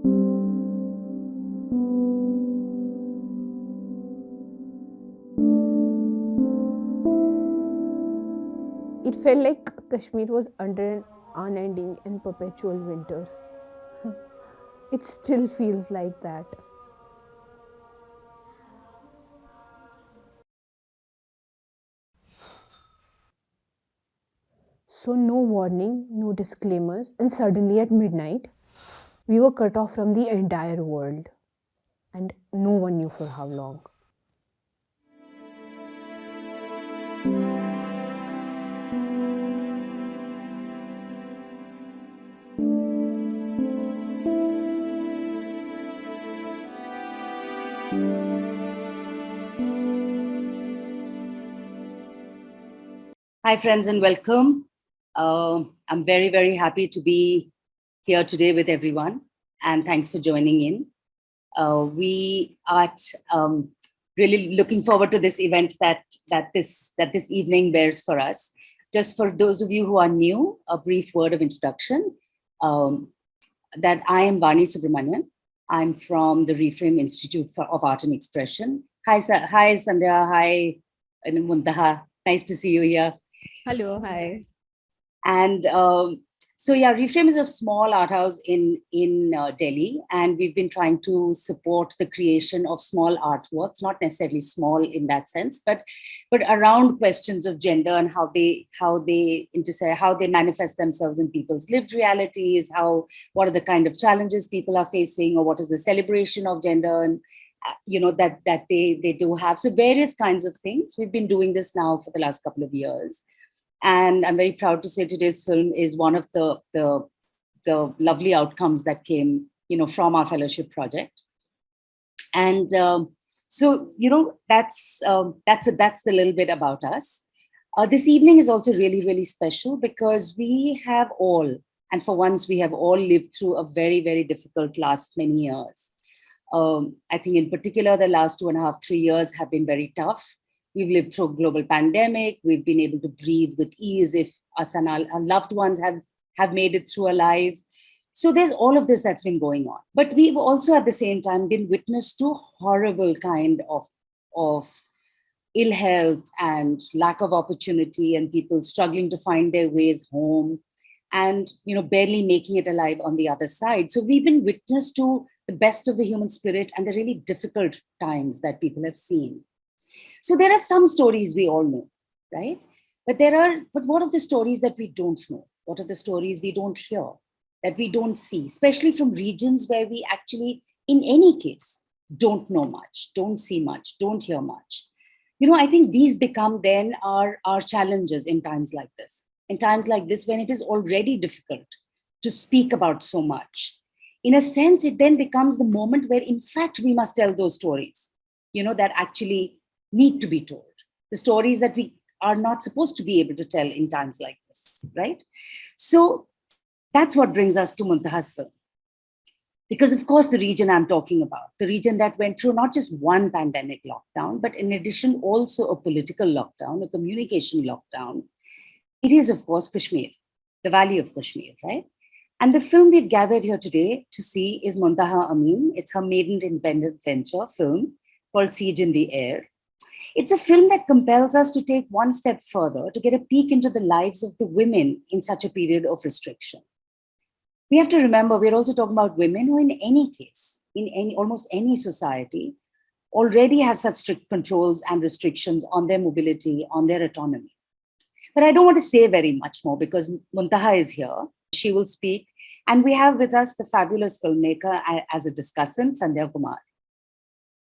It felt like Kashmir was under an unending and perpetual winter. It still feels like that. So, no warning, no disclaimers, and suddenly at midnight, we were cut off from the entire world, and no one knew for how long. Hi, friends, and welcome. I'm very, very happy to be here today with everyone, and thanks for joining in. We are really looking forward to this event that this evening bears for us. Just for those of you who are new, a brief word of introduction. That I am Vani Subramanian. I'm from the Reframe Institute of Art and Expression. Hi, hi, Sandhya. Hi, Muntaha. Nice to see you here. Hello, hi. And so, yeah, Reframe is a small art house in Delhi, and we've been trying to support the creation of small artworks, not necessarily small in that sense, but around questions of gender and how they intersect, how they manifest themselves in people's lived realities, what are the kind of challenges people are facing, or what is the celebration of gender, and that they do have. So various kinds of things. We've been doing this now for the last couple of years. And I'm very proud to say today's film is one of the lovely outcomes that came, from our fellowship project. And so, that's the little bit about us. This evening is also really, really special because we have all, and for once, we have all lived through a very, very difficult last many years. I think in particular, the last 2.5, 3 years have been very tough. We've lived through a global pandemic. We've been able to breathe with ease if us and our loved ones have made it through alive. So there's all of this that's been going on. But we've also at the same time been witness to horrible kind of ill health and lack of opportunity, and people struggling to find their ways home and barely making it alive on the other side. So we've been witness to the best of the human spirit and the really difficult times that people have seen. So there are some stories we all know, right? But what are the stories that we don't know? What are the stories we don't hear, that we don't see, especially from regions where we actually, in any case, don't know much, don't see much, don't hear much. I think these become then our challenges in times like this. In times like this, when it is already difficult to speak about so much, in a sense, it then becomes the moment where, in fact, we must tell those stories, that actually need to be told, the stories that we are not supposed to be able to tell in times like this, right? So that's what brings us to Muntaha's film. Because of course, the region I'm talking about, the region that went through not just one pandemic lockdown, but in addition, also a political lockdown, a communication lockdown, it is of course Kashmir, the Valley of Kashmir, right? And the film we've gathered here today to see is Muntaha Amin. It's her maiden independent venture film called Siege in the Air. It's a film that compels us to take one step further to get a peek into the lives of the women in such a period of restriction. We have to remember, we're also talking about women who, in any case, in almost any society, already have such strict controls and restrictions on their mobility, on their autonomy. But I don't want to say very much more because Muntaha is here. She will speak. And we have with us the fabulous filmmaker as a discussant, Sandhya Kumar.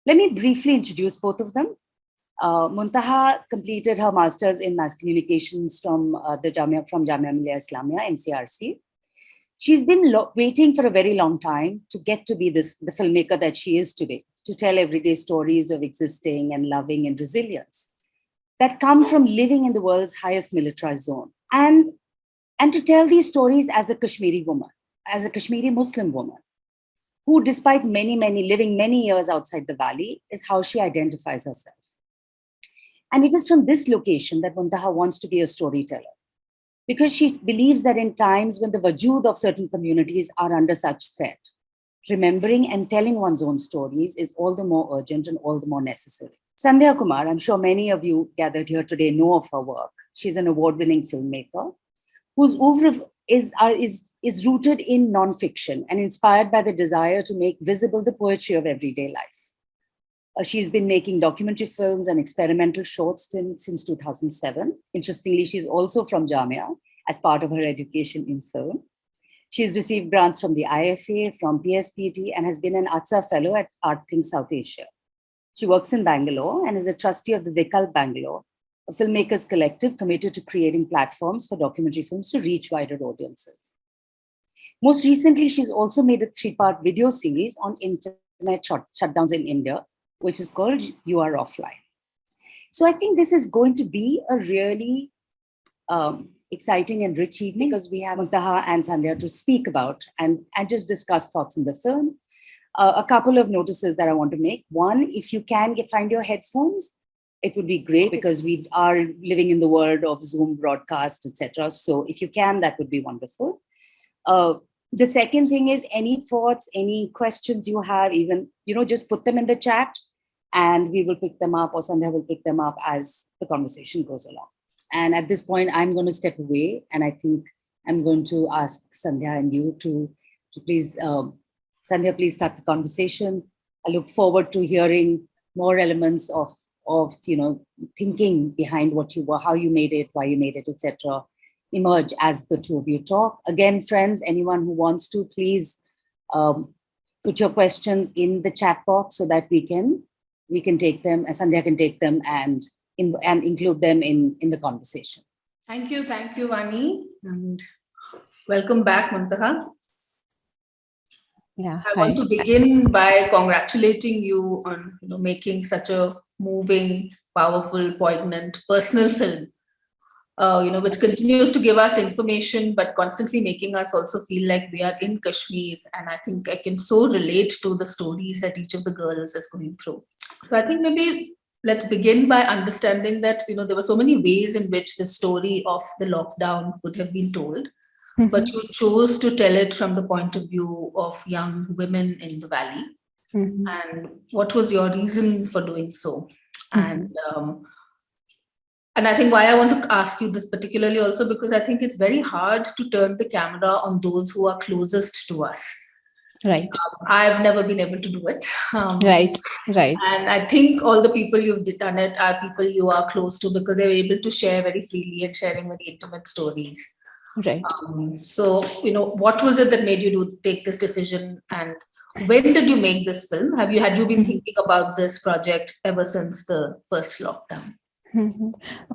Let me briefly introduce both of them. Muntaha completed her master's in mass communications from Jamia Millia Islamia, MCRC. She's been waiting for a very long time to get to be the filmmaker that she is today, to tell everyday stories of existing and loving and resilience that come from living in the world's highest militarized zone. And to tell these stories as a Kashmiri woman, as a Kashmiri Muslim woman, who despite living many years outside the valley, is how she identifies herself. And it is from this location that Muntaha wants to be a storyteller, because she believes that in times when the wajood of certain communities are under such threat, remembering and telling one's own stories is all the more urgent and all the more necessary. Sandhya Kumar, I'm sure many of you gathered here today know of her work. She's an award-winning filmmaker whose oeuvre is rooted in nonfiction and inspired by the desire to make visible the poetry of everyday life. She's been making documentary films and experimental shorts since 2007. Interestingly, she's also from Jamia as part of her education in film. She's received grants from the IFA, from PSPT, and has been an ATSA fellow at Art Think South Asia. She works in Bangalore and is a trustee of the Vikalp Bangalore, a filmmakers collective committed to creating platforms for documentary films to reach wider audiences. Most recently, she's also made a 3-part video series on internet shutdowns in India, which is called You Are Offline. So I think this is going to be a really exciting and rich evening because we have Muntaha and Sandhya to speak about and just discuss thoughts in the film. A couple of notices that I want to make. One, if you can find your headphones, it would be great because we are living in the world of Zoom broadcast, etc. So if you can, that would be wonderful. The second thing is any thoughts, any questions you have, even, just put them in the chat and we will pick them up, or Sandhya will pick them up as the conversation goes along. And at this point, I'm going to step away and I think I'm going to ask Sandhya and you to please, Sandhya, please start the conversation. I look forward to hearing more elements of thinking behind what you were, how you made it, why you made it, etc. emerge as the two of you talk. Again, friends, anyone who wants to, please put your questions in the chat box so that we can take them, and Sandhya can take them and include them in the conversation. Thank you, Vani, and welcome back, Muntaha. Yeah, I want to begin by congratulating you on making such a moving, powerful, poignant, personal film. Which continues to give us information, but constantly making us also feel like we are in Kashmir. And I think I can so relate to the stories that each of the girls is going through. So I think maybe let's begin by understanding that, there were so many ways in which the story of the lockdown could have been told, but you chose to tell it from the point of view of young women in the valley. And what was your reason for doing so? And I think why I want to ask you this particularly also, because I think it's very hard to turn the camera on those who are closest to us. Right. I've never been able to do it. Right. And I think all the people you've done it are people you are close to because they were able to share very freely and sharing very intimate stories. Right. So, what was it that made you take this decision, and when did you make this film? Had you been thinking about this project ever since the first lockdown?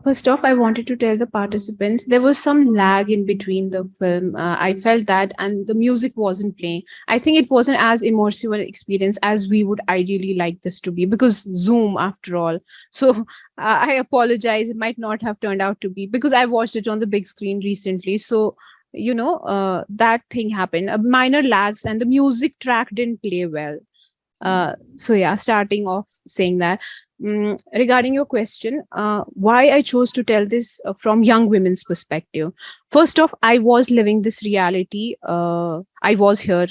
First off, I wanted to tell the participants there was some lag in between the film. I felt that, and the music wasn't playing. I think it wasn't as immersive an experience as we would ideally like this to be, because Zoom, after all. So I apologize. It might not have turned out to be, because I watched it on the big screen recently. So, that thing happened. Minor lags, and the music track didn't play well. So yeah, starting off saying that. Regarding your question, why I chose to tell this from young women's perspective. First off, I was living this reality. I was here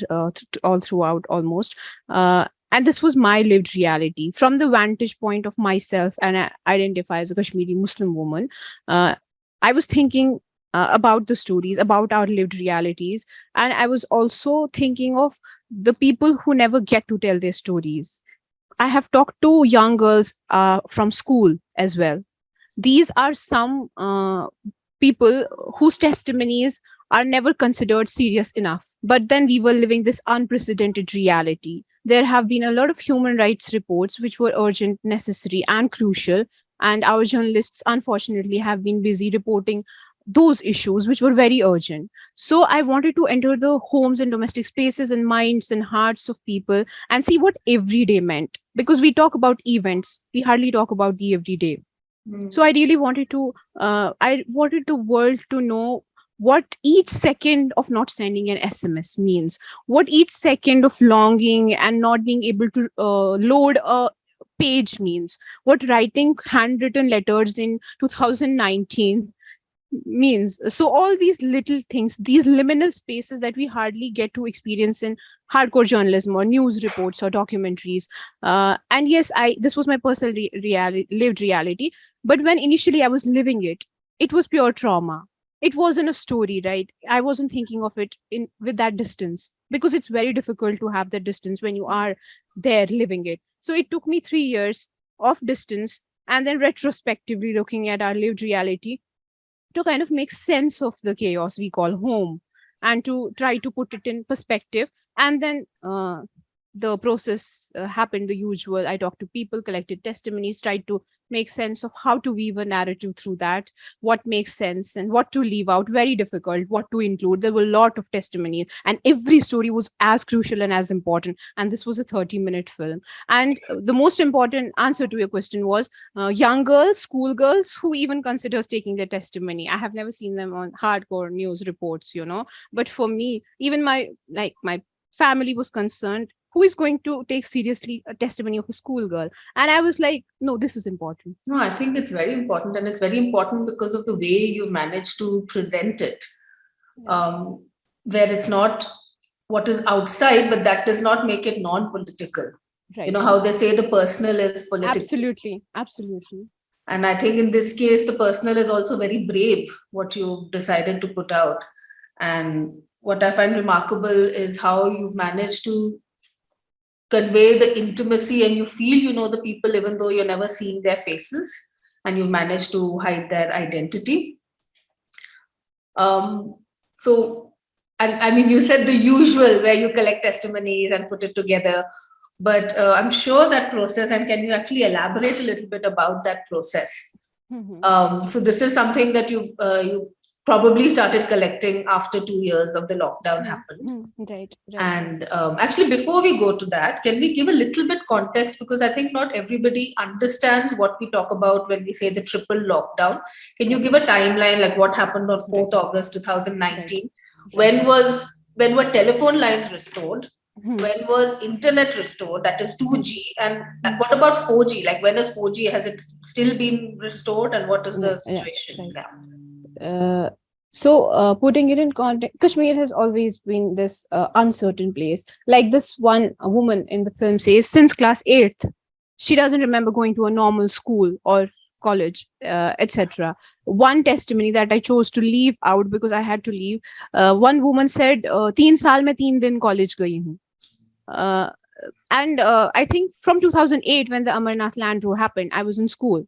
all throughout almost. And this was my lived reality from the vantage point of myself, and I identify as a Kashmiri Muslim woman. I was thinking about the stories, about our lived realities. And I was also thinking of the people who never get to tell their stories. I have talked to young girls from school as well. These are some people whose testimonies are never considered serious enough. But then we were living this unprecedented reality. There have been a lot of human rights reports which were urgent, necessary, and crucial. And our journalists, unfortunately, have been busy reporting those issues which were very urgent. So I wanted to enter the homes and domestic spaces and minds and hearts of people and see what everyday meant, because we talk about events, we hardly talk about the everyday. So I really wanted to I wanted the world to know what each second of not sending an SMS means, what each second of longing and not being able to load a page means, what writing handwritten letters in 2019 means. So all these little things, these liminal spaces that we hardly get to experience in hardcore journalism or news reports or documentaries. And yes, I this was my personal lived reality. But when initially I was living it, it was pure trauma. It wasn't a story, right? I wasn't thinking of it in with that distance, because it's very difficult to have that distance when you are there living it. So it took me 3 years of distance, and then retrospectively looking at our lived reality, to kind of make sense of the chaos we call home, and to try to put it in perspective. And then the process happened the usual. I talked to people, collected testimonies, tried to make sense of how to weave a narrative through that, what makes sense and what to leave out. Very difficult, what to include. There were a lot of testimonies, and every story was as crucial and as important. And this was a 30-minute film. And the most important answer to your question was young girls, school girls, who even considers taking their testimony. I have never seen them on hardcore news reports, but for me, even my family was concerned, who is going to take seriously a testimony of a schoolgirl? And I was like, no, this is important. No, I think it's very important, and it's very important because of the way you manage to present it, where it's not what is outside, but that does not make it non-political. Right. You know how they say the personal is political. Absolutely. And I think in this case, the personal is also very brave, what you decided to put out. And what I find remarkable is how you've managed to convey the intimacy, and you feel you know the people even though you're never seeing their faces, and you've managed to hide their identity. So, and I mean, you said the usual where you collect testimonies and put it together, but I'm sure that process, and can you actually elaborate a little bit about that process? Mm-hmm. So this is something that you probably started collecting after 2 years of the lockdown happened. Right. And actually, before we go to that, can we give a little bit context? Because I think not everybody understands what we talk about when we say the triple lockdown. Can you give a timeline, like what happened on 4th August 2019? When were telephone lines restored? When was internet restored? That is 2G. And what about 4G? Like, when is 4G? Has it still been restored? And what is the situation now? So putting it in context, Kashmir has always been this uncertain place. Like this one woman in the film says, since class 8th, she doesn't remember going to a normal school or college, etc. One testimony that I chose to leave out because I had to leave. One woman said, "3 saal mein 3 din college gayi hu." And I think from 2008, when the Amarnath land war happened, I was in school.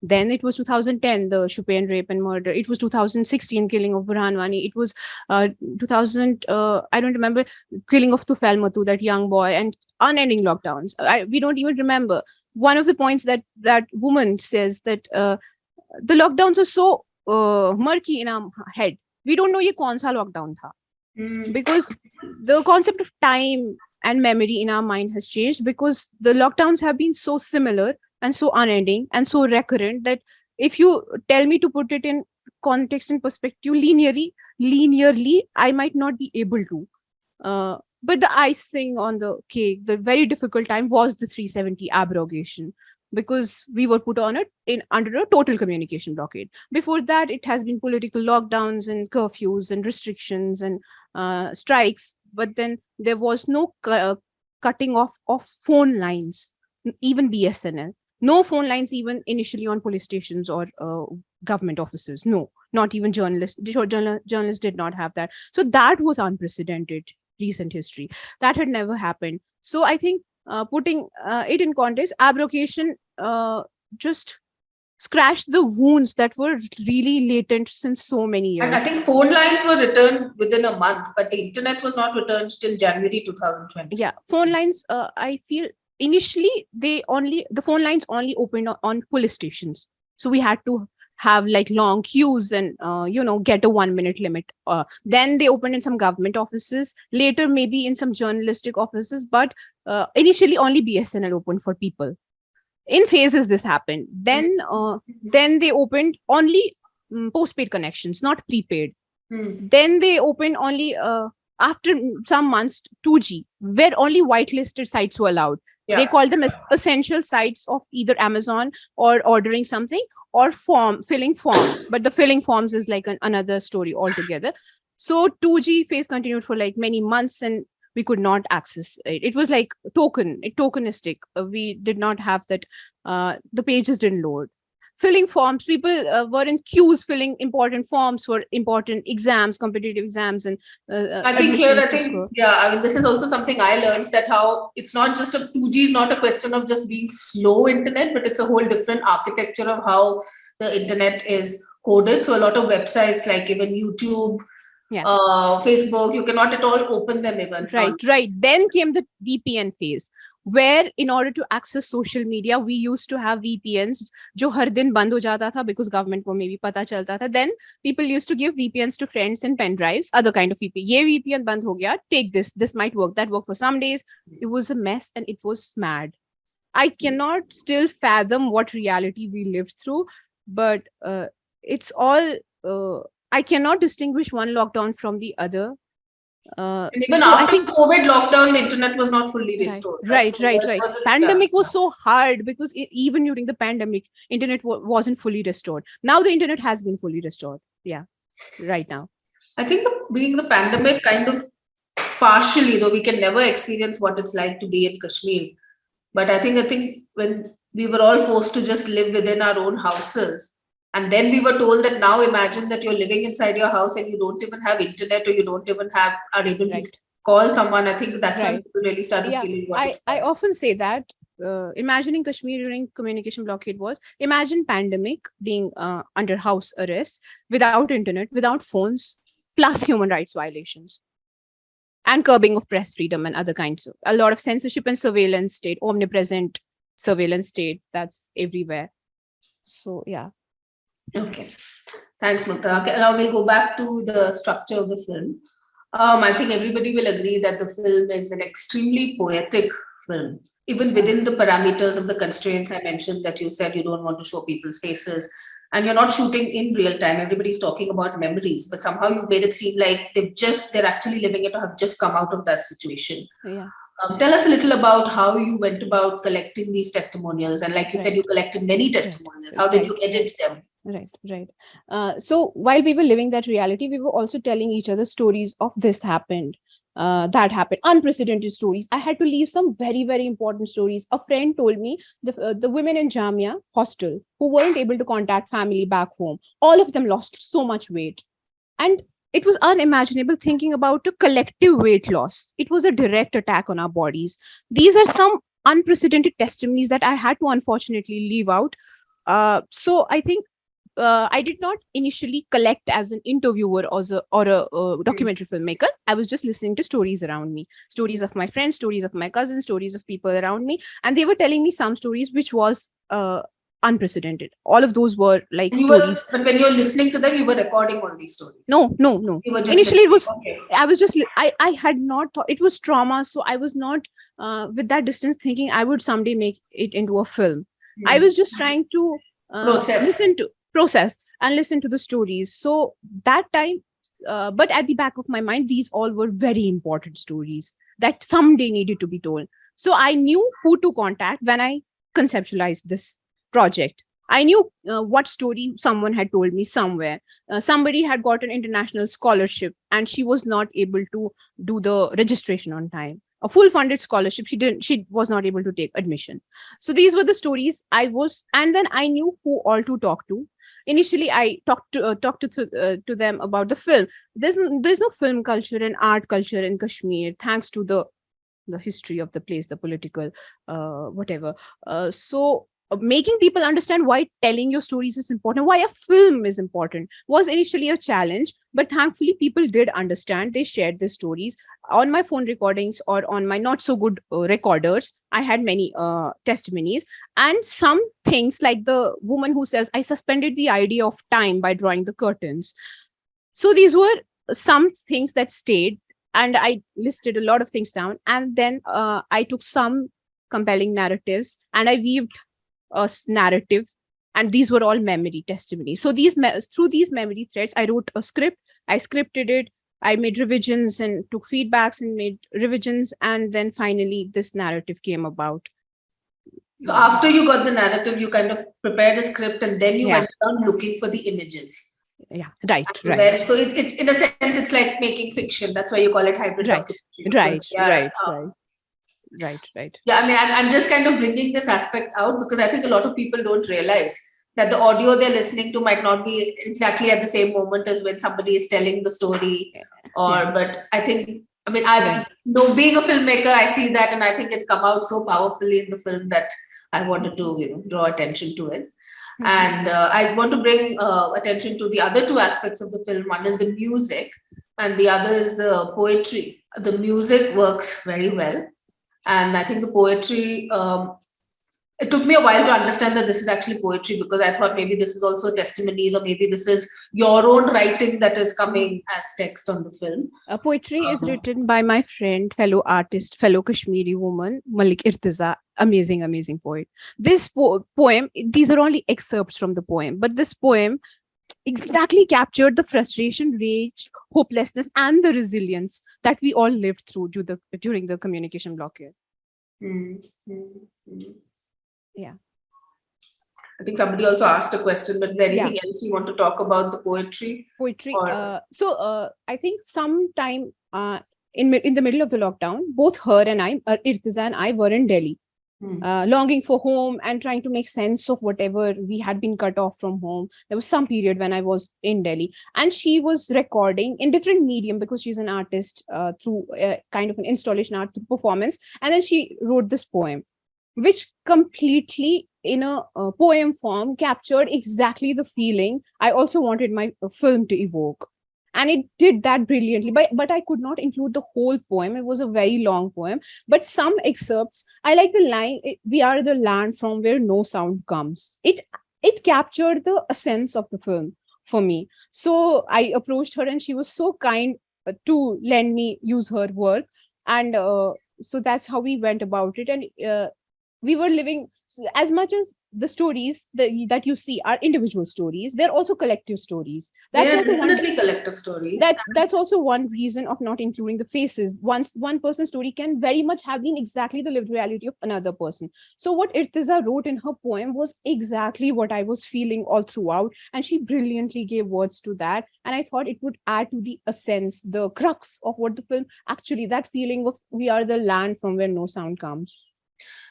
Then it was 2010, the Shupian rape and murder. It was 2016, killing of Burhan Wani. It was 2000, I don't remember, killing of Tufail Matu, that young boy, and unending lockdowns. We don't even remember. One of the points that woman says that the lockdowns are so murky in our head. We don't know ye kaun sa lockdown tha. Because the concept of time and memory in our mind has changed, because the lockdowns have been so similar and so unending and so recurrent that if you tell me to put it in context and perspective linearly, I might not be able to. But the icing on the cake, the very difficult time, was the 370 abrogation, because we were put on it under a total communication blockade. Before that, it has been political lockdowns and curfews and restrictions and strikes. But then there was no cutting off of phone lines, even BSNL. No phone lines, even initially on police stations or government offices. No, not even journalists. Journalists did not have that. So that was unprecedented recent history. That had never happened. So I think putting it in context, abrogation just scratched the wounds that were really latent since so many years. And I think phone lines were returned within a month, but the internet was not returned till January 2020. Yeah, phone lines, I feel initially the phone lines only opened on police stations. So we had to have like long queues and get a 1 minute limit. Then they opened in some government offices, later maybe in some journalistic offices, but initially only BSNL opened for people. In phases this happened. Then they opened only postpaid connections, not prepaid. Then they opened only after some months 2G, where only whitelisted sites were allowed. They call them as essential sites of either Amazon or ordering something or filling forms. But the filling forms is like another story altogether. So 2G phase continued for like many months and we could not access it. It was like tokenistic. We did not have that. The pages didn't load. Filling forms, people were in queues filling important forms for important exams, competitive exams, and I think this is also something I learned, that how it's not just 2G is not a question of just being slow internet, but it's a whole different architecture of how the internet is coded. So a lot of websites like even YouTube, Facebook, you cannot at all open them even. Right. Then came the VPN phase, where in order to access social media, we used to have VPNs, jo har din band ho jata tha because government ko maybe pata chalta tha. Then people used to give VPNs to friends and pen drives, other kind of VPN. Ye VPN band ho gaya, take this might work. That worked for some days. It was a mess and it was mad. I cannot still fathom what reality we lived through, but it's all, I cannot distinguish one lockdown from the other. And even after COVID lockdown, the internet was not fully restored. Right. Pandemic was so hard because even during the pandemic, internet wasn't fully restored. Now the internet has been fully restored. Yeah, right now. I think being the pandemic kind of partially, though we can never experience what it's like to be in Kashmir. But I think when we were all forced to just live within our own houses, and then we were told that now imagine that you're living inside your house and you don't even have internet, or you don't even are able to call someone. I think that's when people really started feeling what it's like. I often say that imagining Kashmir during communication blockade was, imagine pandemic being under house arrest, without internet, without phones, plus human rights violations and curbing of press freedom and other kinds of, a lot of censorship and surveillance state, omnipresent surveillance state that's everywhere. So yeah. Okay, thanks, Muntaha. Okay, now we'll go back to the structure of the film. I think everybody will agree that the film is an extremely poetic film, even within the parameters of the constraints I mentioned, that you said you don't want to show people's faces, and you're not shooting in real time. Everybody's talking about memories, but somehow you've made it seem like they're actually living it or have just come out of that situation. Yeah. Tell us a little about how you went about collecting these testimonials, and like you said, you collected many testimonials. How did you edit them? Right. So while we were living that reality, we were also telling each other stories of this happened, that happened, unprecedented stories. I had to leave some very, very important stories. A friend told me the women in Jamia hostel who weren't able to contact family back home, all of them lost so much weight. And it was unimaginable thinking about a collective weight loss. It was a direct attack on our bodies. These are some unprecedented testimonies that I had to unfortunately leave out. So I think I did not initially collect as an interviewer or a documentary filmmaker. I was just listening to stories around me, stories of my friends, stories of my cousins, stories of people around me. And they were telling me some stories which was unprecedented. All of those were like stories. But when you're listening to them, you were recording all these stories. No. Initially, it was, I was just, I had not thought, it was trauma. So I was not with that distance thinking I would someday make it into a film. I was just trying to process and listen to the stories. So that time, but at the back of my mind, these all were very important stories that someday needed to be told. So I knew who to contact when I conceptualized this project. I knew what story someone had told me somewhere. Somebody had got an international scholarship and she was not able to do the registration on time. A full funded scholarship, she was not able to take admission. So these were the stories and then I knew who all to talk to. Initially, I talked to them about the film. There's no film culture and art culture in Kashmir, thanks to the history of the place, the political whatever. So making people understand why telling your stories is important, why a film is important, was initially a challenge. But thankfully, people did understand. They shared their stories on my phone recordings or on my not so good recorders. I had many testimonies, and some things like the woman who says, I suspended the idea of time by drawing the curtains. So these were some things that stayed, and I listed a lot of things down. And then I took some compelling narratives and I weaved a narrative, and these were all memory testimonies. So through these memory threads, I wrote a script, I scripted it, I made revisions and took feedbacks and made revisions, and then finally this narrative came about. So after you got the narrative, you kind of prepared a script and then you Yeah. went around looking for the images. Yeah, right, So right, then, so it in a sense, it's like making fiction. That's why you call it hybrid right, documentary. Because, right, yeah, right, right. yeah, I mean, I'm just kind of bringing this aspect out because I think a lot of people don't realize that the audio they're listening to might not be exactly at the same moment as when somebody is telling the story. Yeah. But I think, I mean, I Right. know being a filmmaker, I see that and I think it's come out so powerfully in the film that I wanted to, draw attention to it. And I want to bring attention to the other two aspects of the film. One is the music, and the other is the poetry. The music works very well, and I think the poetry. It took me a while to understand that this is actually poetry because I thought maybe this is also testimonies or maybe this is your own writing that is coming as text on the film. Poetry is written by my friend, fellow artist, fellow Kashmiri woman, Malik Irtiza. Amazing, amazing poet. This poem, these are only excerpts from the poem, but this poem exactly captured the frustration, rage, hopelessness, and the resilience that we all lived through during the communication blockade. Yeah. I think somebody also asked a question, but is there anything else you want to talk about the poetry? Poetry. I think sometime in the middle of the lockdown, both her and I, Irtiza and I, were in Delhi, longing for home and trying to make sense of whatever we had been cut off from home. There was some period when I was in Delhi, and she was recording in different medium because she's an artist through kind of an installation art through performance, and then she wrote this poem, which completely in a poem form captured exactly the feeling I also wanted my film to evoke. And it did that brilliantly, but I could not include the whole poem. It was a very long poem, but some excerpts. I like the line, "We are the land from where no sound comes." It captured the essence of the film for me. So I approached her and she was so kind to lend me use her work. And so that's how we went about it. And we were living, as much as the stories that you see are individual stories, they're also collective stories. That's also definitely collective stories. That's also one reason of not including the faces. Once one person's story can very much have been exactly the lived reality of another person. So what Irtiza wrote in her poem was exactly what I was feeling all throughout, and she brilliantly gave words to that. And I thought it would add to the essence, the crux of what the film actually, that feeling of we are the land from where no sound comes.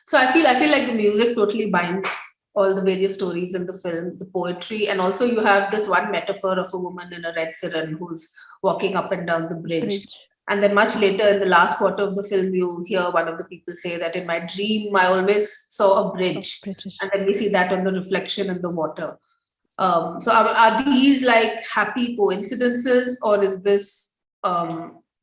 So I feel like the music totally binds all the various stories in the film, the poetry, and also you have this one metaphor of a woman in a red siren who's walking up and down the bridge. And then much later in the last quarter of the film, you hear one of the people say that in my dream, I always saw a bridge. And then we see that on the reflection in the water. So are these like happy coincidences, or is this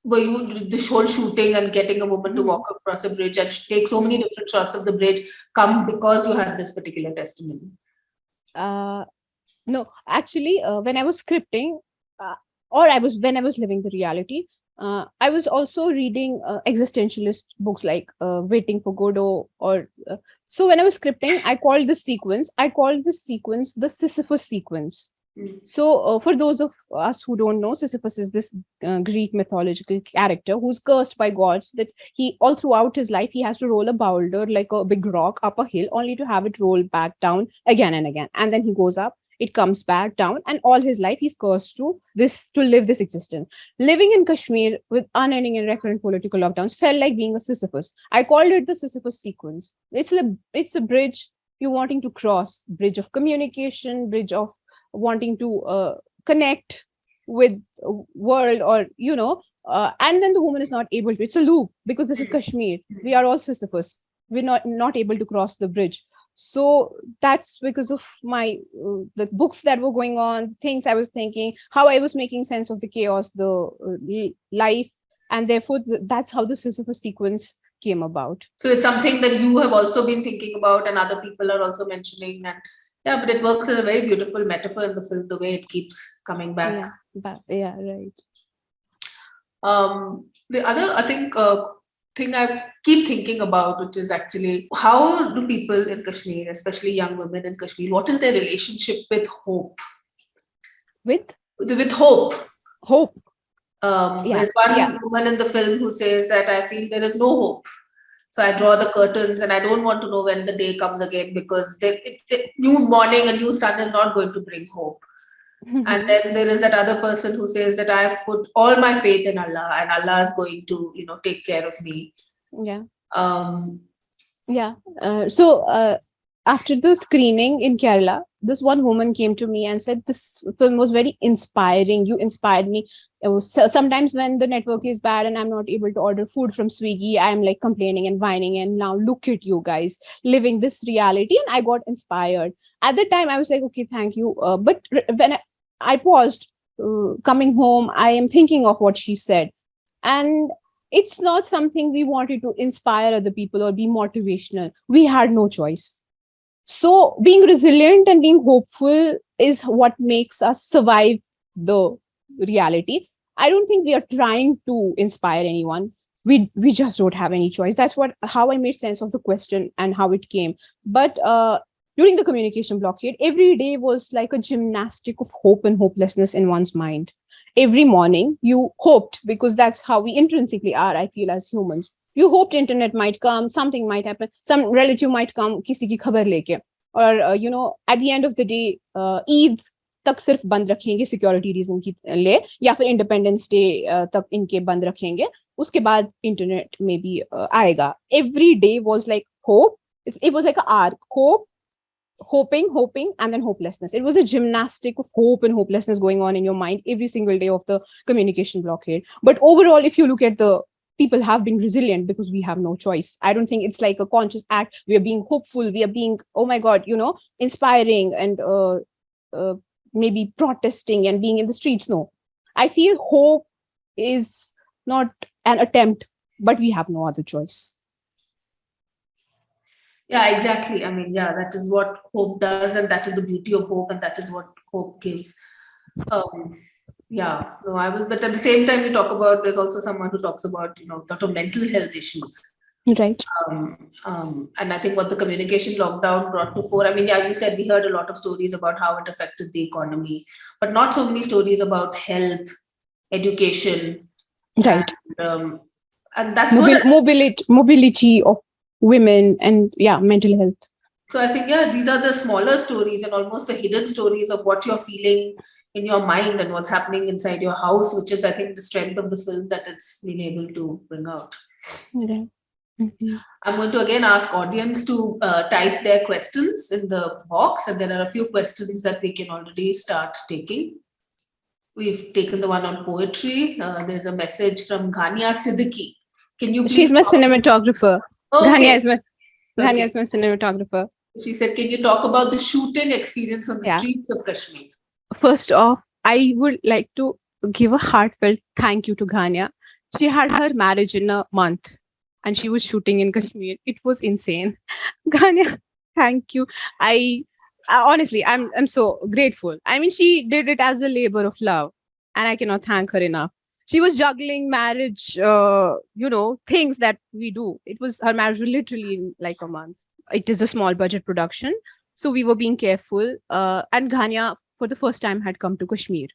were you this whole shooting and getting a woman to walk across a bridge and take so many different shots of the bridge come because you had this particular testimony? No, actually, when I was scripting, when I was living the reality, I was also reading existentialist books like Waiting for Godot, so when I was scripting, I called this sequence the Sisyphus sequence. So for those of us who don't know, Sisyphus is this Greek mythological character who's cursed by gods, that he all throughout his life he has to roll a boulder like a big rock up a hill only to have it roll back down again and again, and then he goes up, it comes back down, and all his life he's cursed to live this existence. Living in Kashmir with unending and recurrent political lockdowns felt like being a Sisyphus. I called it the Sisyphus sequence. It's a bridge you're wanting to cross, bridge of communication, bridge of wanting to connect with world, or and then the woman is not able to. It's a loop because this is Kashmir. We are all Sisyphus. We're not able to cross the bridge. So that's because of my the books that were going on, things I was thinking, how I was making sense of the chaos, the life, and therefore that's how the Sisyphus sequence came about. So it's something that you have also been thinking about, and other people are also mentioning, and yeah, but it works as a very beautiful metaphor in the film, the way it keeps coming back. Yeah, right. The other, I think, thing I keep thinking about, which is actually how do people in Kashmir, especially young women in Kashmir, what is their relationship with hope? With hope. Hope. There's one woman in the film who says that I feel there is no hope. So I draw the curtains, and I don't want to know when the day comes again, because new morning, a new sun is not going to bring hope. And then there is that other person who says that I have put all my faith in Allah, and Allah is going to, take care of me. Yeah. Um, So after the screening in Kerala, this one woman came to me and said, "This film was very inspiring. You inspired me. Sometimes when the network is bad and I'm not able to order food from Swiggy, I'm like complaining and whining. And now look at you guys living this reality." And I got inspired. At the time, I was like, "Okay, thank you." But when I paused, coming home, I am thinking of what she said, and it's not something we wanted to inspire other people or be motivational. We had no choice. So being resilient and being hopeful is what makes us survive the reality. I don't think we are trying to inspire anyone. We just don't have any choice. That's how I made sense of the question and how it came. But during the communication blockade, every day was like a gymnastic of hope and hopelessness in one's mind. Every morning you hoped, because that's how we intrinsically are, I feel, as humans. You hoped internet might come, something might happen, some relative might come kisi ki khabar leke, or at the end of the day, Eid तक सिर्फ बंद रखेंगे security reason की ले, या फिर independence day तक इनके बंद रखेंगे, उसके बाद इंटरनेट में भी आएगा. Every day was like hope. It was like an arc. Hoping, and then hopelessness. It was a gymnastic of hope and hopelessness going on in your mind every single day of the communication blockade. But overall, if you look at the people have been resilient because we have no choice. I don't think it's like a conscious act. We are being hopeful. We are being, oh my God, inspiring and maybe protesting and being in the streets. No, I feel hope is not an attempt, but we have no other choice. Yeah, exactly. I mean, yeah, that is what hope does, and that is the beauty of hope, and that is what hope gives. Yeah, no, but at the same time, there's also someone who talks about, sort of mental health issues. Right. And I think what the communication lockdown brought to fore, I mean, yeah, you said we heard a lot of stories about how it affected the economy, but not so many stories about health, education. Right. And that's mobility of women and mental health. So I think, these are the smaller stories and almost the hidden stories of what you're feeling in your mind and what's happening inside your house, which is, I think, the strength of the film that it's been able to bring out. Okay. Mm-hmm. I'm going to again ask audience to type their questions in the box, and there are a few questions that we can already start taking. We've taken the one on poetry. There's a message from Ghania Siddiqui. Can you please? She's my cinematographer. Okay. Ghania is my cinematographer. She said, can you talk about the shooting experience on the streets of Kashmir? First off, I would like to give a heartfelt thank you to Ghania. She had her marriage in a month and she was shooting in Kashmir. It was insane. Ghania, thank you. I honestly, I'm so grateful. I mean, she did it as a labor of love, and I cannot thank her enough. She was juggling marriage, things that we do. Her marriage was literally in like a month. It is a small budget production, so we were being careful. And Ghania, for the first time, had come to Kashmir.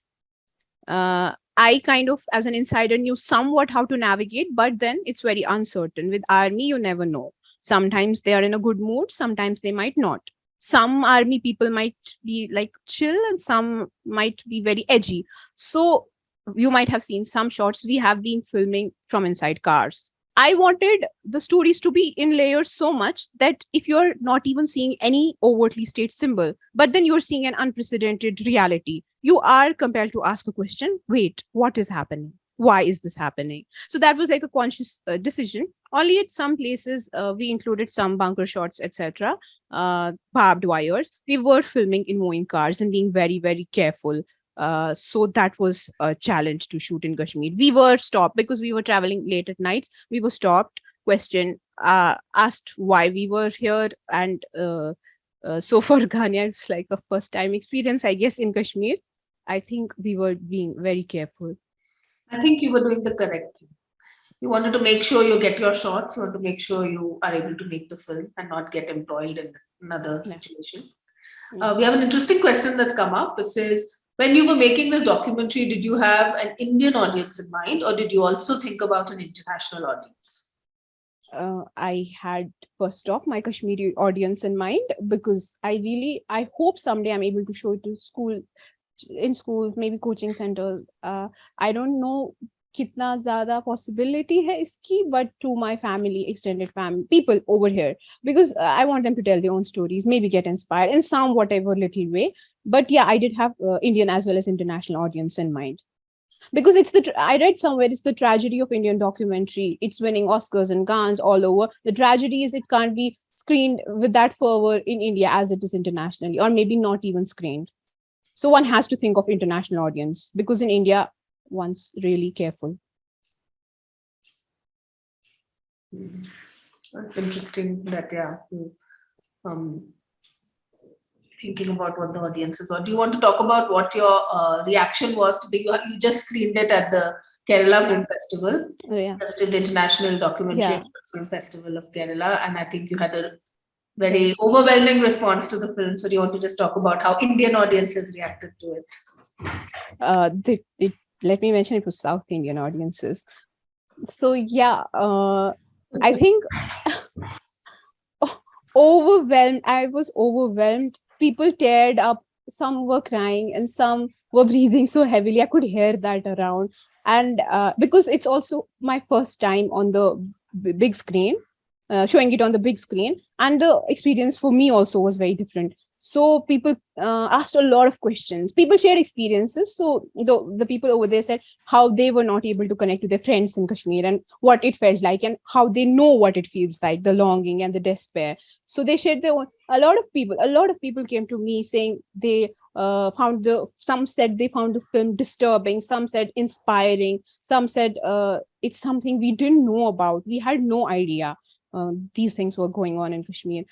I kind of, as an insider, knew somewhat how to navigate, but then it's very uncertain. With army, you never know. Sometimes they are in a good mood, sometimes they might not. Some army people might be like chill and some might be very edgy. So you might have seen some shots we have been filming from inside cars. I wanted the stories to be in layers so much that if you're not even seeing any overtly state symbol, but then you're seeing an unprecedented reality, you are compelled to ask a question. Wait, what is happening? Why is this happening? So that was like a conscious decision. Only at some places, we included some bunker shots, etc., barbed wires. We were filming in moving cars and being very, very careful. So that was a challenge to shoot in Kashmir. We were stopped because we were traveling late at nights. We were stopped, questioned, asked why we were here. And so for Ghania, it's like a first time experience, I guess, in Kashmir. I think we were being very careful. I think you were doing the correct thing. You wanted to make sure you get your shots. You want to make sure you are able to make the film and not get embroiled in another situation. We have an interesting question that's come up. It says, when you were making this documentary, did you have an Indian audience in mind, or did you also think about an international audience? I had first off my Kashmiri audience in mind, because I hope someday I'm able to show it to in schools, maybe coaching centers. I don't know kitna zyada possibility hai iski, but to my family, extended family, people over here, because I want them to tell their own stories, maybe get inspired in some whatever little way. But yeah, I did have Indian as well as international audience in mind, because I read somewhere it's the tragedy of Indian documentary. It's winning Oscars and Cannes all over. The tragedy is it can't be screened with that fervor in India as it is internationally, or maybe not even screened. So one has to think of international audience, because in India, one's really careful. It's interesting that, yeah, um, thinking about what the audience is. Or do you want to talk about what your reaction was to you just screened it at the Kerala Film Festival, which is the International Documentary Film Festival of Kerala, and I think you had a very overwhelming response to the film. So do you want to just talk about how Indian audiences reacted to it? Let me mention it was South Indian audiences. So yeah, I think overwhelmed. I was overwhelmed. People teared up. Some were crying and some were breathing so heavily. I could hear that around. And because it's also my first time on the big screen, showing it on the big screen, and the experience for me also was very different. So people asked a lot of questions. People shared experiences. So the people over there said how they were not able to connect to their friends in Kashmir, and what it felt like, and how they know what it feels like, the longing and the despair. So they shared their own. A lot of people came to me saying they some said they found the film disturbing, some said inspiring, some said it's something we didn't know about. We had no idea these things were going on in Kashmir.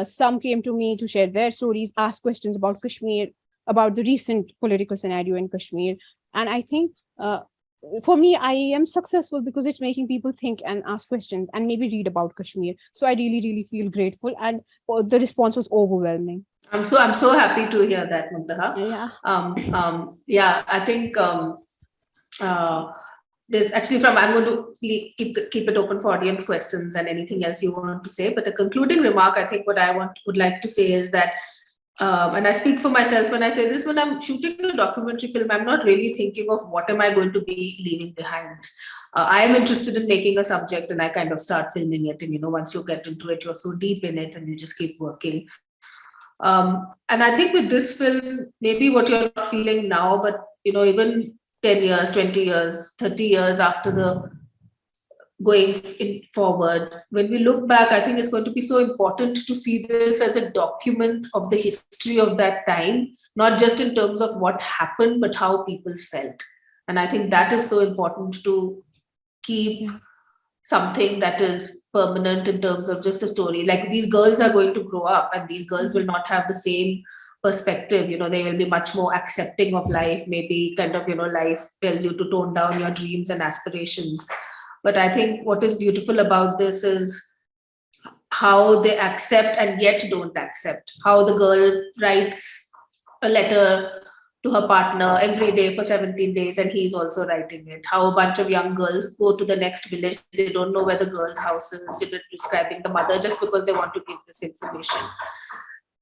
Some came to me to share their stories, ask questions about Kashmir, about the recent political scenario in Kashmir. And I think for me, I am successful because it's making people think and ask questions and maybe read about Kashmir. So I really, really feel grateful, and the response was overwhelming. I'm so happy to hear that, Muntaha. Yeah. I think there's actually I'm going to keep it open for audience questions and anything else you want to say. But a concluding remark, I think what I would like to say is that, and I speak for myself when I say this, when I'm shooting a documentary film, I'm not really thinking of what am I going to be leaving behind. I am interested in making a subject, and I kind of start filming it. And once you get into it, you're so deep in it, and you just keep working. And I think with this film, maybe what you're not feeling now, but even 10 years, 20 years, 30 years after the going forward, when we look back, I think it's going to be so important to see this as a document of the history of that time, not just in terms of what happened, but how people felt. And I think that is so important to keep something that is permanent in terms of just a story. Like, these girls are going to grow up, and these girls will not have the same perspective. They will be much more accepting of life. Maybe kind of, life tells you to tone down your dreams and aspirations. But I think what is beautiful about this is how they accept and yet don't accept. How the girl writes a letter to her partner every day for 17 days, and he's also writing it. How a bunch of young girls go to the next village, they don't know where the girl's house is, they're describing the mother just because they want to give this information.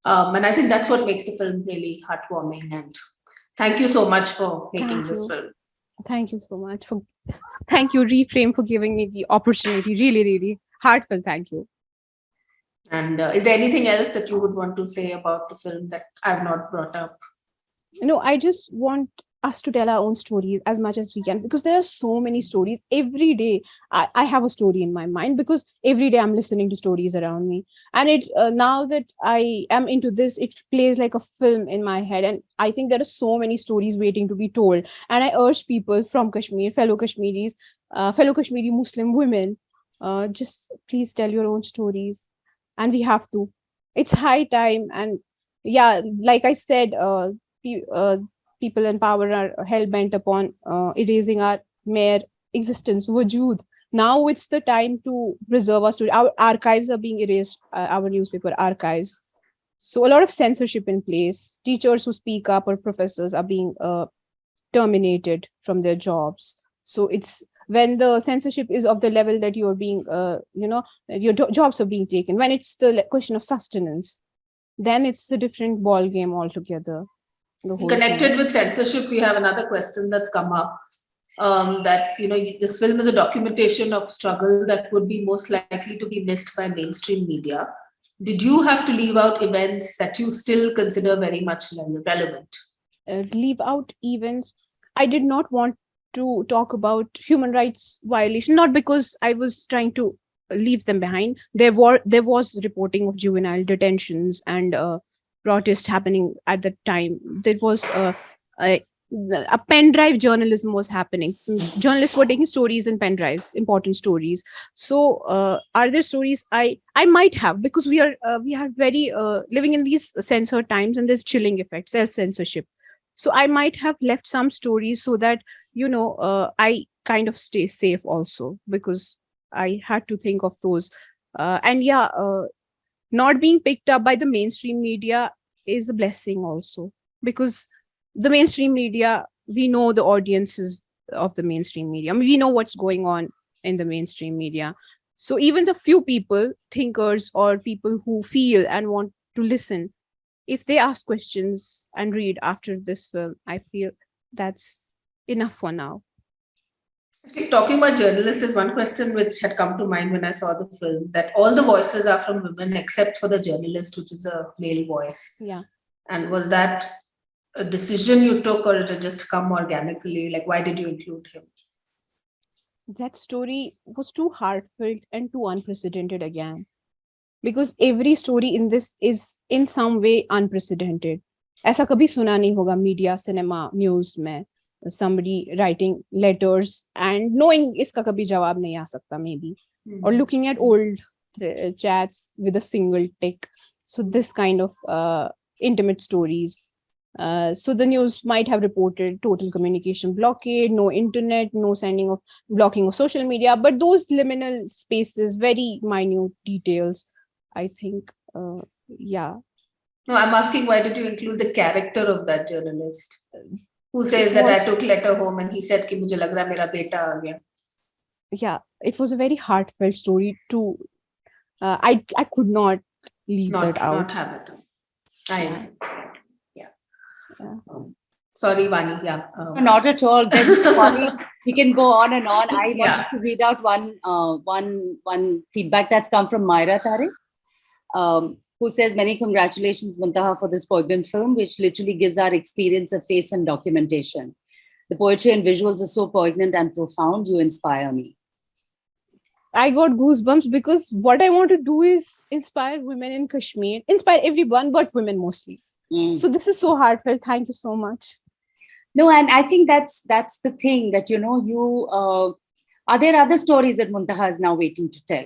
And I think that's what makes the film really heartwarming. And thank you so much for making this film. Thank you so much. Thank you, Reframe, for giving me the opportunity. Really, really heartfelt. Thank you. And is there anything else that you would want to say about the film that I've not brought up? No, I just want us to tell our own stories as much as we can, because there are so many stories every day. I have a story in my mind, because every day I'm listening to stories around me, and it now that I am into this, it plays like a film in my head, and I think there are so many stories waiting to be told. And I urge people from Kashmir, fellow Kashmiris, fellow Kashmiri Muslim women, just please tell your own stories, and we have to. It's high time. And yeah, like I said, people in power are hell-bent upon erasing our mere existence, wajood. Now it's the time to preserve our story. Our archives are being erased, our newspaper archives. So a lot of censorship in place. Teachers who speak up or professors are being terminated from their jobs. So it's when the censorship is of the level that you're being, your jobs are being taken, when it's the question of sustenance, then it's a different ball game altogether. The whole Connected thing. with censorship, we have another question that's come up. That this film is a documentation of struggle that would be most likely to be missed by mainstream media. Did you have to leave out events that you still consider very much relevant? Leave out events. I did not want to talk about human rights violation, not because I was trying to leave them behind. There was reporting of juvenile detentions and protests happening at the time. There was a pen drive journalism was happening. Journalists were taking stories in pen drives, important stories. So are there stories I might have, because we are very living in these censored times, and there's chilling effect, self censorship. So I might have left some stories so that I kind of stay safe also, because I had to think of those. Not being picked up by the mainstream media is a blessing also, because the mainstream media, we know the audiences of the mainstream media. I mean, we know what's going on in the mainstream media. So even the few people, thinkers or people who feel and want to listen, if they ask questions and read after this film, I feel that's enough for now. Actually, talking about journalists, there's one question which had come to mind when I saw the film, that all the voices are from women except for the journalist, which is a male voice. Yeah. And was that a decision you took, or it had just come organically? Like, why did you include him? That story was too heartfelt and too unprecedented again, because every story in this is in some way unprecedented. ऐसा कभी सुना नहीं होगा media, cinema, news में somebody writing letters and knowing इसका कभी जवाब नहीं आ सकता maybe, or looking at old chats with a single tick. So this kind of intimate stories. So the news might have reported total communication blockade, no internet, no blocking of social media, but those liminal spaces, very minute details, I think, yeah. No, I'm asking, why did you include the character of that journalist who says that I took letter home and he said कि मुझे लग रहा मेरा बेटा आ गया? Yeah, it was a very heartfelt story too. I could not leave that out. Not have it. Sorry, Vani. Yeah. Not at all. Sorry, we can go on and on. I wanted to read out one feedback that's come from Myra Tariq, who says, many congratulations, Muntaha, for this poignant film, which literally gives our experience a face and documentation. The poetry and visuals are so poignant and profound. You inspire me. I got goosebumps because what I want to do is inspire women in Kashmir, inspire everyone, but women mostly. So this is so heartfelt. Thank you so much. No, and I think that's the thing that, are there other stories that Muntaha is now waiting to tell?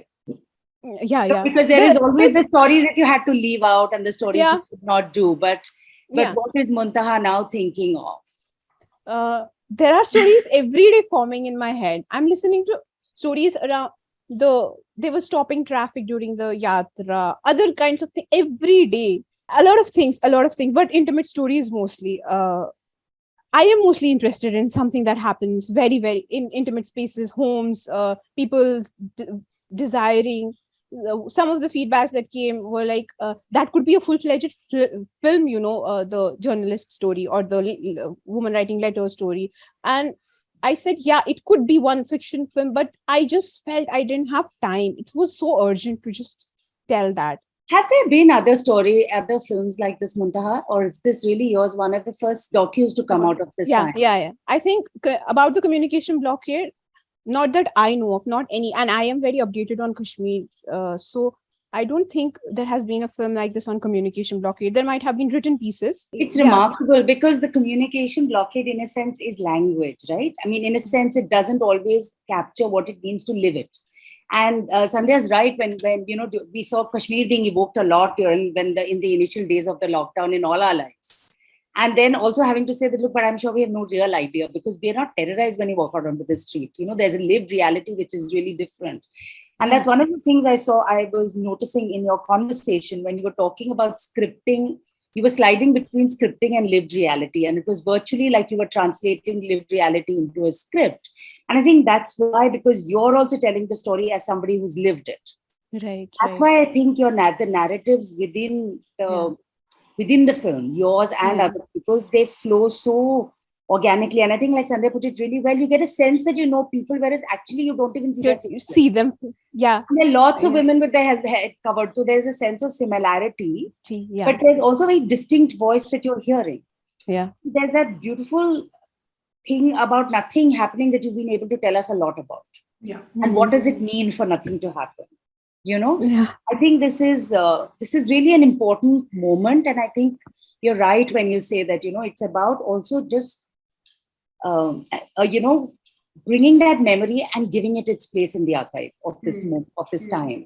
Yeah. Because there is always the stories that you had to leave out and the stories you could not do. But what is Muntaha now thinking of? There are stories every day forming in my head. I'm listening to stories around they were stopping traffic during the yatra, other kinds of things every day. A lot of things, but intimate stories mostly. I am mostly interested in something that happens very, very in intimate spaces, homes, people desiring. Some of the feedbacks that came were like, that could be a full-fledged film, the journalist story or the woman writing letters story. And I said, yeah, it could be one fiction film, but I just felt I didn't have time. It was so urgent to just tell that. Have there been other films like this, Muntaha, or is this really yours, one of the first docus to come out of this time? Yeah. I think about the communication blockade, not that I know of, not any, and I am very updated on Kashmir. So I don't think there has been a film like this on communication blockade. There might have been written pieces. It's remarkable because the communication blockade, in a sense, is language, right? I mean, in a sense, it doesn't always capture what it means to live it. And Sandhya's right, when we saw Kashmir being evoked a lot in the initial days of the lockdown in all our lives. And then also having to say that, look, but I'm sure we have no real idea because we are not terrorized when you walk out onto the street. There's a lived reality which is really different. And that's one of the things I was noticing in your conversation when you were talking about scripting you were sliding between scripting and lived reality. And it was virtually like you were translating lived reality into a script. And I think that's why, because you're also telling the story as somebody who's lived it. Right. That's why I think the narratives within the film, yours and other people's, they flow so organically. And I think, like Sandhya put it really well, you get a sense that you know people, whereas actually you don't even see their faces. You see them. Yeah. And there are lots of women with their head covered. So there's a sense of similarity, but there's also a very distinct voice that you're hearing. Yeah. There's that beautiful thing about nothing happening that you've been able to tell us a lot about. Yeah. And what does it mean for nothing to happen? You know, I think this is really an important moment. And I think you're right when you say that, you know, it's about also just, you know, bringing that memory and giving it its place in the archive of this time.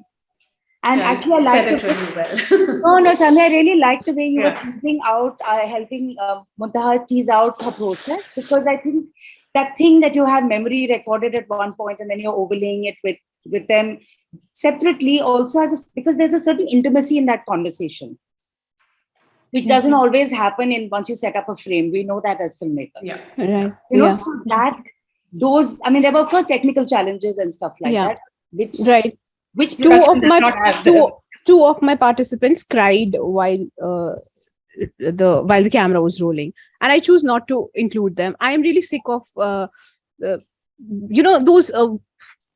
And actually, I like it really well. no, Sandhya, I really like the way you were teasing out, helping Muntaha tease out her process, because I think that thing that you have memory recorded at one point and then you're overlaying it with them separately also has because there's a certain intimacy in that conversation, which doesn't always happen once you set up a frame. We know that as filmmakers. Yeah. Right. You know, so that those, I mean, there were of course technical challenges and stuff like that, which two of my participants cried while the camera was rolling, and I choose not to include them. I am really sick of you know, those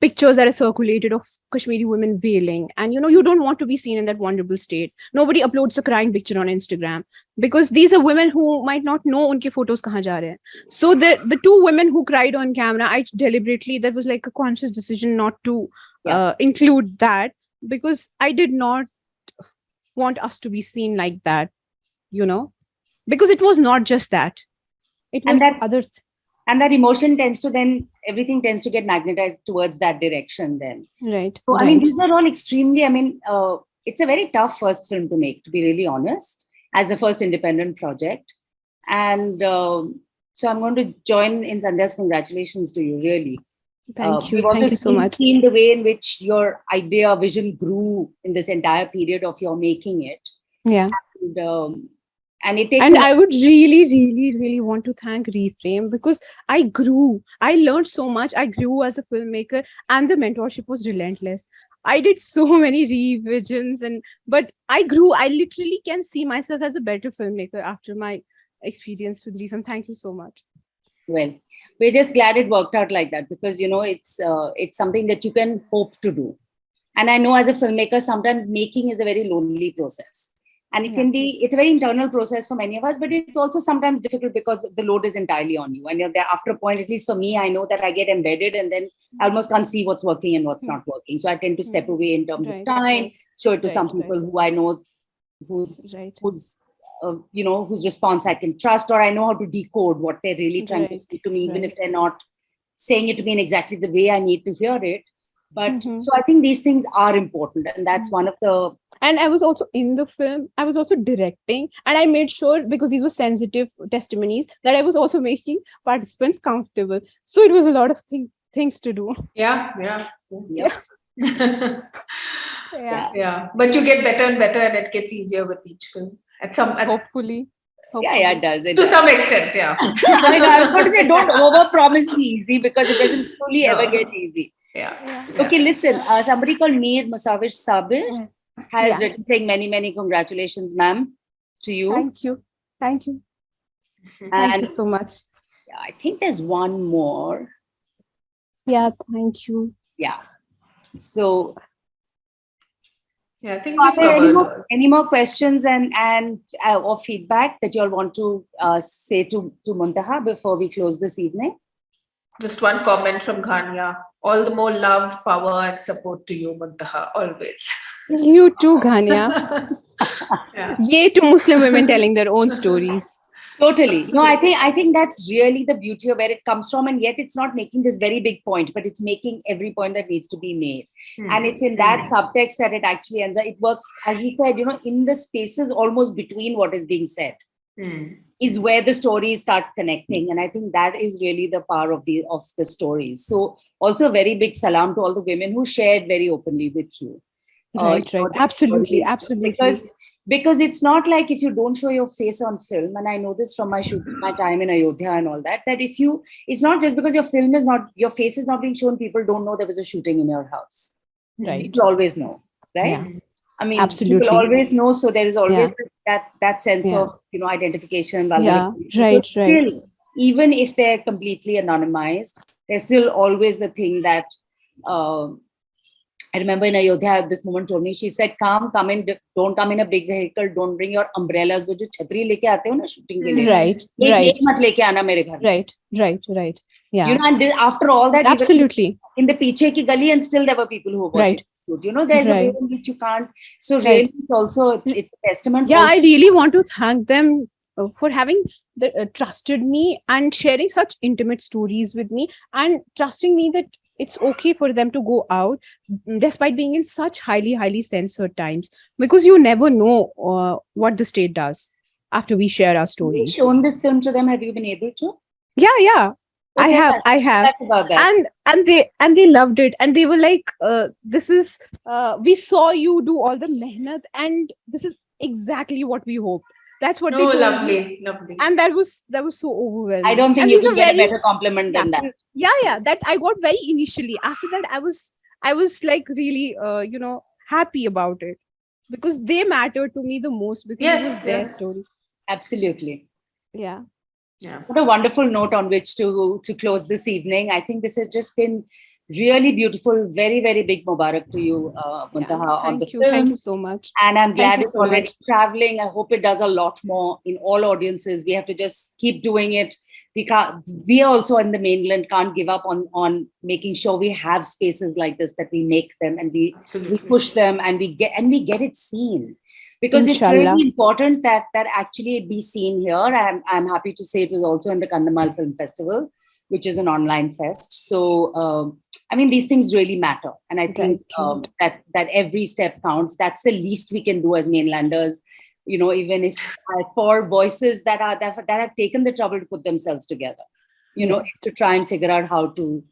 pictures that are circulated of Kashmiri women wailing, and you know, you don't want to be seen in that vulnerable state. Nobody uploads a crying picture on Instagram because these are women who might not know unke photos kahan ja rahe hain. So the two women who cried on camera, I deliberately, that was like a conscious decision not to include that, because I did not want us to be seen like that, you know, because it was not just that, it was and that emotion tends to then, everything tends to get magnetized towards that direction then. Right. So, I mean, these are all extremely, I mean, it's a very tough first film to make, to be really honest, as a first independent project. And so I'm going to join in Sandhya's congratulations to you, really. Thank you. Thank you so much. Seen the way in which your vision grew in this entire period of your making it. Yeah. And it takes. And I would really, really, really want to thank Reframe, because I grew. I learned so much. I grew as a filmmaker, and the mentorship was relentless. I did so many revisions, but I grew. I literally can see myself as a better filmmaker after my experience with Reframe. Thank you so much. Well, we're just glad it worked out like that, because you know it's something that you can hope to do. And I know as a filmmaker, sometimes making is a very lonely process. And it can be, it's a very internal process for many of us, but it's also sometimes difficult because the load is entirely on you. And you're there after a point, at least for me, I know that I get embedded and then I almost can't see what's working and what's not working. So I tend to step away in terms of time, show it to some people who I know whose you know, whose response I can trust, or I know how to decode what they're really trying to say to me, even if they're not saying it to me in exactly the way I need to hear it. But so I think these things are important, and that's one of the. And I was also in the film, I was also directing, and I made sure, because these were sensitive testimonies, that I was also making participants comfortable. So it was a lot of things to do. Yeah. But you get better and better, and it gets easier with each film. Hopefully. Yeah, it does. To some extent, yeah. I mean, I was going to say, don't over-promise the easy, because it doesn't fully ever get easy. Yeah. Okay, listen. Somebody called Mir Musawish Sabir has written saying many congratulations, ma'am, to you. Thank you. Thank you so much. Yeah, I think there's one more. Yeah, thank you. Yeah. So. Yeah, I think we've covered. Any more questions and or feedback that you all want to say to Muntaha before we close this evening? Just one comment from Ghania. All the more love, power, and support to you, Muntaha, always. You too, Ghania. Yay to Muslim women telling their own stories. Totally. Absolutely. No, I think that's really the beauty of where it comes from, and yet it's not making this very big point, but it's making every point that needs to be made. And it's in that subtext that it actually ends up. It works, as we said, you know, in the spaces almost between what is being said. Is where the stories start connecting, and I think that is really the power of the stories. So also a very big salam to all the women who shared very openly with you. Right. Absolutely. Because Because it's not like if you don't show your face on film, and I know this from my time in Ayodhya and all that, it's not just because your face is not being shown, people don't know there was a shooting in your house. Right. People always know, right? Yeah. I mean, Absolutely. people always know, so there is always Yeah. that sense Yeah. of, identification, Yeah. vulnerability. Right. So Right. still, even if they're completely anonymized, there's still always the thing that I remember in Ayodhya, this woman told me, she said, come in, don't come in a big vehicle, don't bring your umbrellas, wo jo chhatri leke aate ho na shooting ke liye. Right. Ek mat leke aana mere ghar. Right. Yeah. And after all that, absolutely, in the piche ki gali, and still there were people who were watching. Right. There's a way in which you can't. So really, it's a testament. Yeah, I really want to thank them for having trusted me and sharing such intimate stories with me, and trusting me that it's okay for them to go out despite being in such highly censored times, because you never know what the state does after we share our Have you stories. shown this film to them? Have you been able to? Yeah. I have. About that. And they loved it, and they were like, this is we saw you do all the mehnat, and this is exactly what we hoped. That's what they told me. Lovely. And that was so overwhelming. I don't think you can get a better compliment than that. Yeah, that I got very initially. After that, I was like really happy about it, because they mattered to me the most, because it was their story. Absolutely. Yeah. What a wonderful note on which to close this evening. I think this has just been really beautiful. Very, very big Mubarak to you, Muntaha, on the film. Thank you so much. And I'm glad it's already traveling. I hope it does a lot more in all audiences. We have to just keep doing it. We also in the mainland can't give up on making sure we have spaces like this, that we make them and we push them, and we get it seen. Because Inshallah. It's really important that actually it be seen here. I'm happy to say it was also in the Kandhamal Film Festival, which is an online fest. So, these things really matter. And I think that every step counts. That's the least we can do as mainlanders. Even if for voices that have taken the trouble to put themselves together, is to try and figure out how to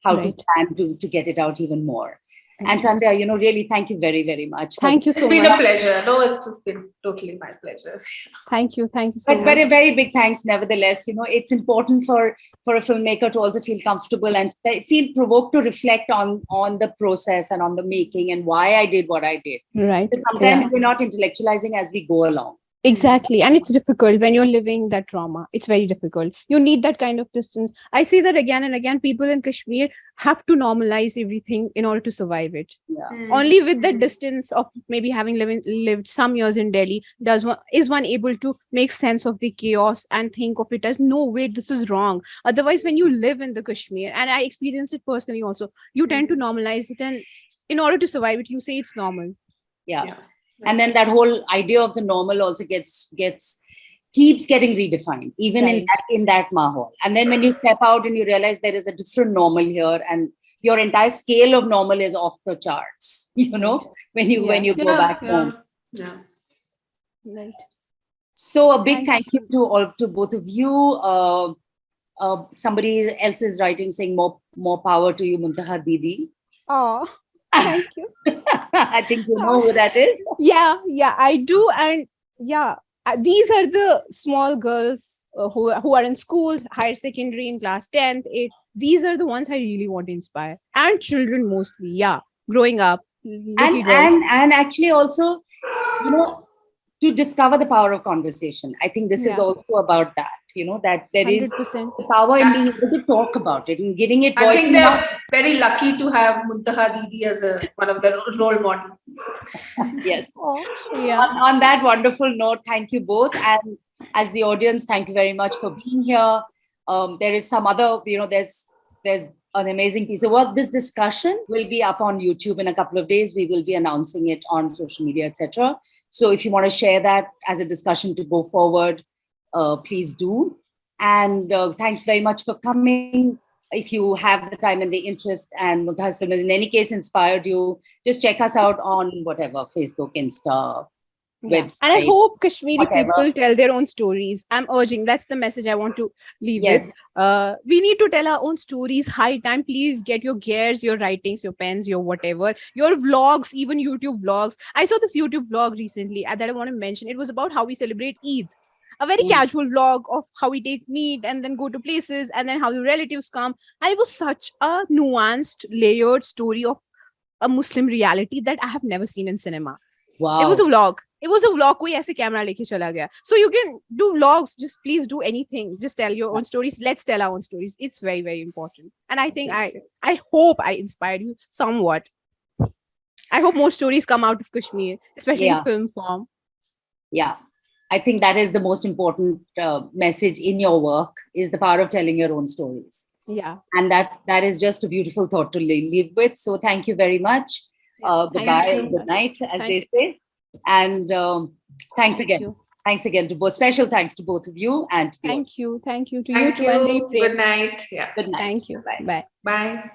plan to get it out even more. And Sandhya, really, thank you very, very much. Thank you so much. It's been a pleasure. No, it's just been totally my pleasure. Thank you so much. But a very big thanks, nevertheless. It's important for a filmmaker to also feel comfortable and feel provoked to reflect on the process and on the making and why I did what I did. Right. But sometimes we're not intellectualizing as we go along. Exactly. And it's difficult when you're living that trauma. It's very difficult. You need that kind of distance. I see that again and again. People in Kashmir have to normalize everything in order to survive it. Yeah. Only with that distance of maybe having lived some years in Delhi is one able to make sense of the chaos and think of it as, no, wait, this is wrong. Otherwise, when you live in the Kashmir, and I experienced it personally also, you tend to normalize it, and in order to survive it, you say it's normal. Yeah. And then that whole idea of the normal also keeps getting redefined, even in that mahal. And then when you step out and you realize there is a different normal here, and your entire scale of normal is off the charts, when you go back home. Yeah. Right. So a big thank you to both of you. Somebody else is writing saying more power to you, Muntaha Didi. Oh. Thank you. I think you know who that is. Yeah, I do. And these are the small girls who are in schools, higher secondary, in class 10th, 8th. These are the ones I really want to inspire. And children mostly, growing up. And actually also, to discover the power of conversation. I think this is also about that, that there is 100%. the power in being able to talk about it and getting it. I think they're very lucky to have Muntaha Didi as one of their role models. Yes. Oh, yeah. On that wonderful note, thank you both. And as the audience, thank you very much for being here. There is some other, there's an amazing piece of work. This discussion will be up on YouTube in a couple of days. We will be announcing it on social media, etc. So if you want to share that as a discussion to go forward, please do. And thanks very much for coming. If you have the time and the interest, and Muntaha's film has in any case inspired you, just check us out on whatever, Facebook, Insta, Yeah. website. And I hope Kashmiri whatever. people tell their own stories. I'm urging, that's the message I want to leave Yes. with. We need to tell our own stories. High time. Please get your gears, your writings, your pens, your whatever, your vlogs, even YouTube vlogs. I saw this YouTube vlog recently that I want to mention. It was about how we celebrate Eid. A very Mm. casual vlog of how we take meat and then go to places and then how the relatives come. And it was such a nuanced, layered story of a Muslim reality that I have never seen in cinema. Wow. It was a vlog. It was a vlog. कोई ऐसे camera लेके चला गया. So you can do vlogs. Just please do anything. Just tell your own stories. Let's tell our own stories. It's very, very important. And I think I hope I inspired you somewhat. I hope more stories come out of Kashmir, especially in film form. Yeah. I think that is the most important message in your work, is the power of telling your own stories. Yeah. And that is just a beautiful thought to live with. So thank you very much. Goodbye, good night, as they say. And thanks again. Thanks again to both. Special thanks to both of you. And thank you to thank you too. you. Good night. Yeah. Good night. Thank you. Bye. Bye.